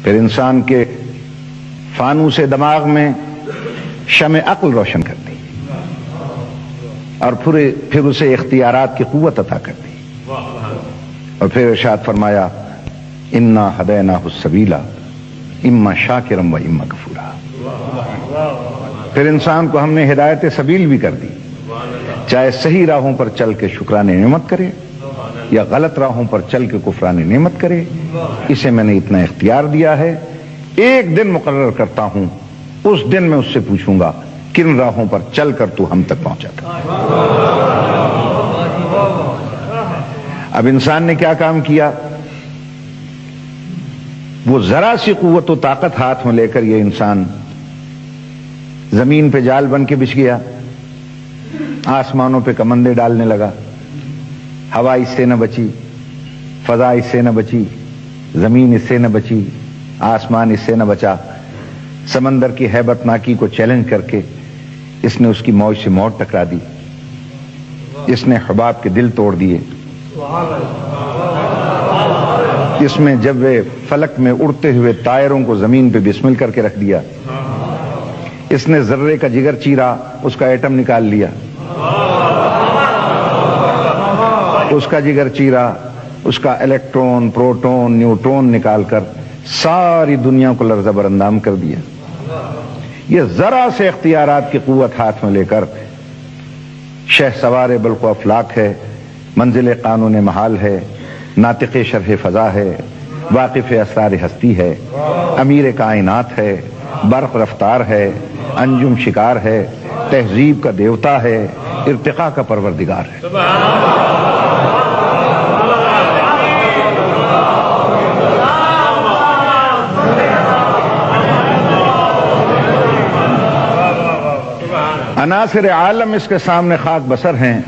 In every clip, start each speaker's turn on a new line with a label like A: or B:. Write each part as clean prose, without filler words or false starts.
A: پھر انسان کے فانوس دماغ میں شمع عقل روشن کر دی اور پھر اسے اختیارات کی قوت عطا کر دی، اور پھر ارشاد فرمایا انا ہدیناہ السبیل اما شاکرا و اما کفورا۔ پھر انسان کو ہم نے ہدایت سبیل بھی کر دی، چاہے صحیح راہوں پر چل کے شکران نعمت کرے یا غلط راہوں پر چل کے کفران نعمت کرے، اسے میں نے اتنا اختیار دیا ہے۔ ایک دن مقرر کرتا ہوں، اس دن میں اس سے پوچھوں گا کن راہوں پر چل کر تو ہم تک پہنچا تھا۔ اب انسان نے کیا کام کیا؟ وہ ذرا سی قوت و طاقت ہاتھ میں لے کر یہ انسان زمین پہ جال بن کے بچھ گیا، آسمانوں پہ کمندے ڈالنے لگا، ہوا اس سے نہ بچی، فضا اس سے نہ بچی، زمین اس سے نہ بچی، آسمان اس سے نہ بچا۔ سمندر کی ہیبت ناکی کو چیلنج کر کے اس نے اس کی موج سے موت ٹکرا دی، اس نے حباب کے دل توڑ دیے، اس میں جب فلک میں اڑتے ہوئے طائروں کو زمین پہ بسمل کر کے رکھ دیا، اس نے ذرے کا جگر چیرا، اس کا ایٹم نکال لیا، اس کا جگر چیرا، اس کا الیکٹرون، پروٹون، نیوٹرون نکال کر ساری دنیا کو لرزہ برندام کر دیا۔ یہ ذرا سے اختیارات کی قوت ہاتھ میں لے کر شہ سوار بلق و افلاک ہے، منزل قانون محال ہے، ناطق شرح فضا ہے، واقف اسرار ہستی ہے، امیر کائنات ہے، برق رفتار ہے، انجم شکار ہے، تہذیب کا دیوتا ہے، ارتقاء کا پروردگار ہے۔ عناصر عالم اس کے سامنے خاک بسر ہیں،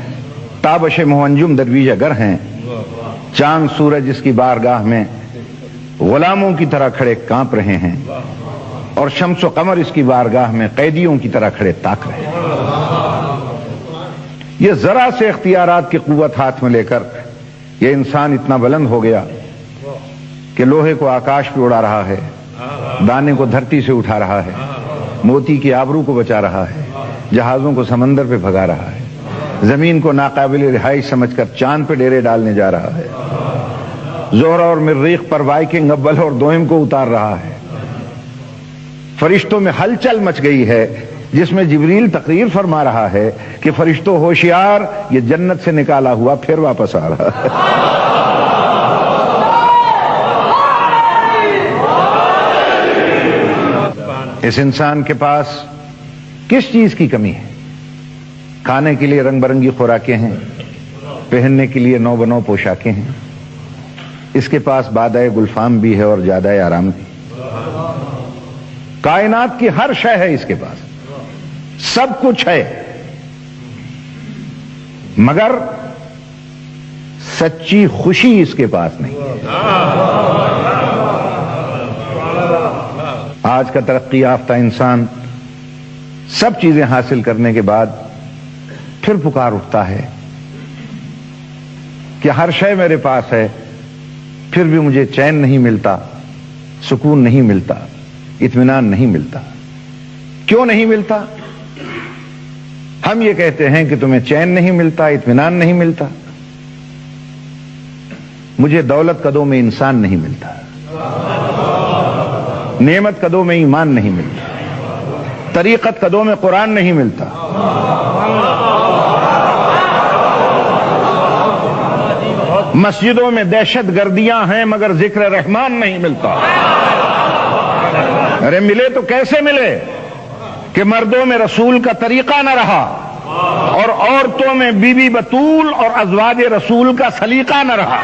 A: تابش منجم درویش گر ہیں، چاند سورج اس کی بارگاہ میں غلاموں کی طرح کھڑے کانپ رہے ہیں، اور شمس و قمر اس کی بارگاہ میں قیدیوں کی طرح کھڑے تاک رہے ہیں۔ یہ ذرا سے اختیارات کی قوت ہاتھ میں لے کر یہ انسان اتنا بلند ہو گیا کہ لوہے کو آکاش پہ اڑا رہا ہے، دانے کو دھرتی سے اٹھا رہا ہے، موتی کی آبرو کو بچا رہا ہے، جہازوں کو سمندر پہ بھگا رہا ہے، زمین کو ناقابل رہائش سمجھ کر چاند پہ ڈیرے ڈالنے جا رہا ہے، زہرہ اور مریخ پر وائکنگ اول اور دوئم کو اتار رہا ہے۔ فرشتوں میں ہلچل مچ گئی ہے، جس میں جبریل تقریر فرما رہا ہے کہ فرشتوں ہوشیار، یہ جنت سے نکالا ہوا پھر واپس آ رہا ہے۔ اس انسان کے پاس کس چیز کی کمی ہے؟ کھانے کے لیے رنگ برنگی خوراکیں ہیں، پہننے کے لیے نو بنو پوشاکیں ہیں، اس کے پاس بادۂ گلفام بھی ہے اور جادۂ آرام بھی، کائنات کی ہر شے ہے اس کے پاس، سب کچھ ہے، مگر سچی خوشی اس کے پاس نہیں۔ آج کا ترقی یافتہ انسان سب چیزیں حاصل کرنے کے بعد پھر پکار اٹھتا ہے کہ ہر شے میرے پاس ہے، پھر بھی مجھے چین نہیں ملتا، سکون نہیں ملتا، اطمینان نہیں ملتا۔ کیوں نہیں ملتا؟ ہم یہ کہتے ہیں کہ تمہیں چین نہیں ملتا، اطمینان نہیں ملتا، مجھے دولت قدوں میں انسان نہیں ملتا، نعمت قدوں میں ایمان نہیں ملتا، طریقت قدوں میں قرآن نہیں ملتا، مسجدوں میں دہشت گردیاں ہیں مگر ذکر رحمان نہیں ملتا۔ ارے ملے تو کیسے ملے کہ مردوں میں رسول کا طریقہ نہ رہا اور عورتوں میں بی بی بطول اور ازواج رسول کا سلیقہ نہ رہا۔